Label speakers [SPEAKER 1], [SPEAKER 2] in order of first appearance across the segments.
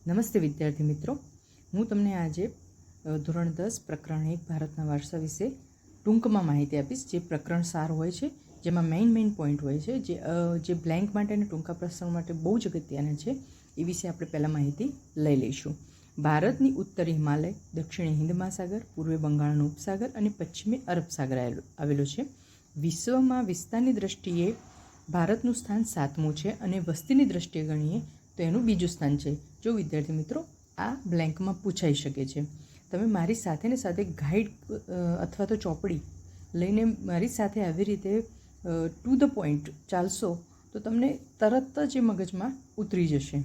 [SPEAKER 1] નમસ્તે વિદ્યાર્થી મિત્રો, હું તમને આજે ધોરણ 10 પ્રકરણ 1 ભારતના વારસા વિશે ટૂંકમાં માહિતી આપીશ. જે પ્રકરણ સાર હોય છે, જેમાં મેઇન પોઈન્ટ હોય છે, જે બ્લેન્ક માટે અને ટૂંકા પ્રસંગ માટે બહુ જ અગત્યના છે, એ વિશે આપણે પહેલાં માહિતી લઈ લઈશું. ભારતની ઉત્તરે હિમાલય, દક્ષિણે હિન્દ મહાસાગર, પૂર્વે બંગાળનો ઉપસાગર અને પશ્ચિમે અરબ સાગર આવેલો છે. વિશ્વમાં વિસ્તારની દ્રષ્ટિએ ભારતનું સ્થાન 7મું છે અને વસ્તીની દ્રષ્ટિએ ગણીએ તો એનું બીજું સ્થાન છે. જો વિદ્યાર્થી મિત્રો, આ બ્લેન્કમાં પૂછાઈ શકે છે. તમે મારી સાથે ને સાથે ગાઈડ અથવા તો ચોપડી લઈને મારી સાથે આવી રીતે ટુ ધ પોઈન્ટ ચાલશો તો તમને તરત જ એ મગજમાં ઉતરી જશે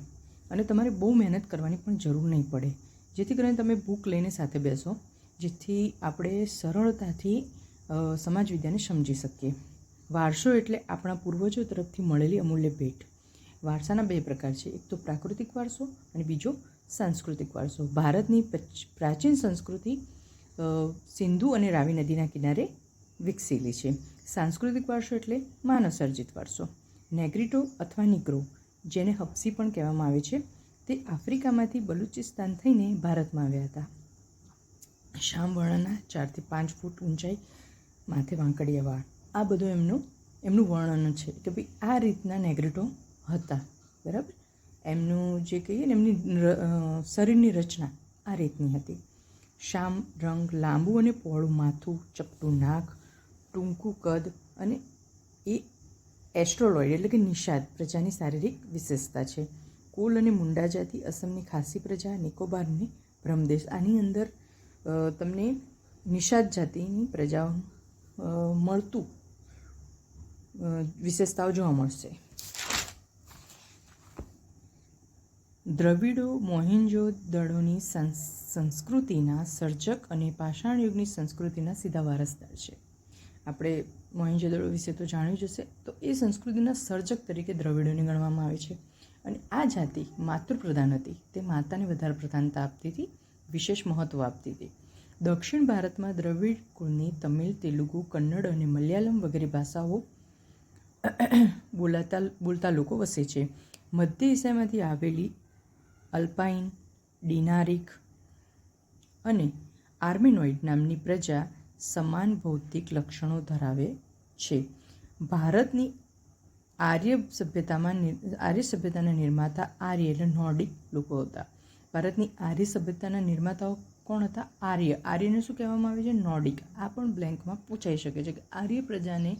[SPEAKER 1] અને તમારે બહુ મહેનત કરવાની પણ જરૂર નહીં પડે. જેથી કરીને તમે બુક લઈને સાથે બેસો, જેથી આપણે સરળતાથી સમાજ વિદ્યાને સમજી શકીએ. વારસો એટલે આપણા પૂર્વજો તરફથી મળેલી અમૂલ્ય ભેટ. વારસાના બે પ્રકાર છે, એક તો પ્રાકૃતિક વારસો અને બીજો સાંસ્કૃતિક વારસો. ભારતની પ્રાચીન સંસ્કૃતિ સિંધુ અને રાવી નદીના કિનારે વિકસેલી છે. સાંસ્કૃતિક વારસો એટલે માનવસર્જિત વારસો. નેગ્રીટો અથવા નિગ્રો, જેને હપ્સી પણ કહેવામાં આવે છે, તે આફ્રિકામાંથી બલુચિસ્તાન થઈને ભારતમાં આવ્યા હતા. શ્યામ વર્ણના 4 થી 5 ફૂટ ઊંચાઈ, માથે વાંકડિયા વાળ, આ બધું એમનું વર્ણન છે કે ભાઈ આ રીતના નેગ્રીટો હતા. બરાબર, એમનું જે કહીએ ને એમની શરીરની રચના આ રીતની હતી. શ્યામ રંગ, લાંબુ અને પહોળું માથું, ચપટું નાક, ટૂંકું કદ અને એ એસ્ટ્રોલોઇડ એટલે કે નિષાદ પ્રજાની શારીરિક વિશેષતા છે. કુલ અને મુંડા જાતિ અસમની ખાસી પ્રજા, નિકોબાર અને બ્રહ્મદેશ, આની અંદર તમને નિષાદ જાતિની પ્રજાઓ મળતું વિશેષતાઓ જોવા મળશે. દ્રવિડો મોહેન્જો દડોની સંસ્કૃતિના સર્જક અને પાષાણ યુગની સંસ્કૃતિના સીધા વારસદાર છે. આપણે મોહેન્જો દડો વિશે તો જાણ્યું જ હશે. તો એ સંસ્કૃતિના સર્જક તરીકે દ્રવિડોને ગણવામાં આવે છે. અને આ જાતિ માતૃપ્રધાન હતી. તે માતાને વધારે પ્રધાનતા આપતી હતી, વિશેષ મહત્ત્વ આપતી હતી. દક્ષિણ ભારતમાં દ્રવિડ કુળની તમિલ, તેલુગુ, કન્નડ અને મલયાલમ વગેરે ભાષાઓ બોલતા લોકો વસે છે. મધ્ય એશિયામાંથી આવેલી અલ્પાઇન, ડિનારિક અને આર્મેનોઇડ નામની પ્રજા સમાન ભૌતિક લક્ષણો ધરાવે છે. ભારતની આર્ય સભ્યતાના નિર્માતા આર્ય એટલે નોર્ડિક લોકો હતા. ભારતની આર્ય સભ્યતાના નિર્માતાઓ કોણ હતા? આર્યને શું કહેવામાં આવે છે? નોર્ડિક. આ પણ બ્લેન્કમાં પૂછાઈ શકે છે કે આર્ય પ્રજાને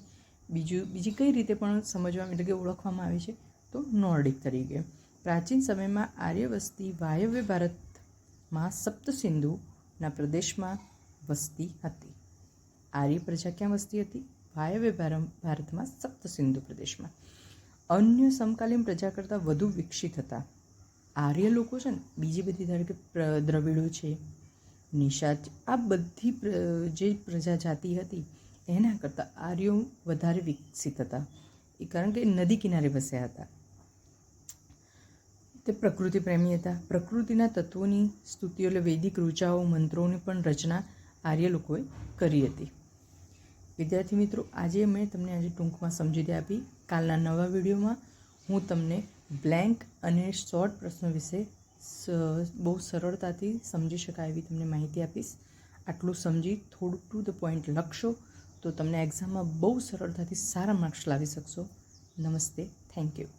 [SPEAKER 1] બીજી કઈ રીતે પણ સમજવામાં એટલે કે ઓળખવામાં આવે છે? તો નોર્ડિક તરીકે. પ્રાચીન સમયમાં આર્ય વસ્તી વાયવ્ય ભારતમાં સપ્તસિંધુના પ્રદેશમાં વસતી હતી. આર્ય પ્રજા ક્યાં વસતી હતી? વાયવ્ય ભારતમાં સપ્તસિંધુ પ્રદેશમાં. અન્ય સમકાલીન પ્રજા કરતાં વધુ વિકસિત હતા. આર્ય લોકો છે ને, બીજી બધી ધારો કે દ્રવિડો છે, નિષાદ, આ બધી જે પ્રજા જાતિ હતી એના કરતાં આર્યો વધારે વિકસિત હતા. એ કારણ કે નદી કિનારે વસ્યા હતા. તે પ્રકૃતિ પ્રેમી હતા. પ્રકૃતિના તત્વોની સ્તુતિઓ એટલે વૈદિક ઋચાઓ, મંત્રોની પણ રચના આર્ય લોકોએ કરી હતી. વિદ્યાર્થી મિત્રો, મેં તમને ટૂંકમાં સમજૂતી આપી. કાલના નવા વિડીયોમાં હું તમને બ્લેન્ક અને શોર્ટ પ્રશ્નો વિશે બહુ સરળતાથી સમજી શકાય એવી તમને માહિતી આપીશ. આટલું સમજી થોડું ટુ ધ પોઈન્ટ લખશો તો તમને એક્ઝામમાં બહુ સરળતાથી સારા માર્ક્સ લાવી શકશો. નમસ્તે, થેન્ક યુ.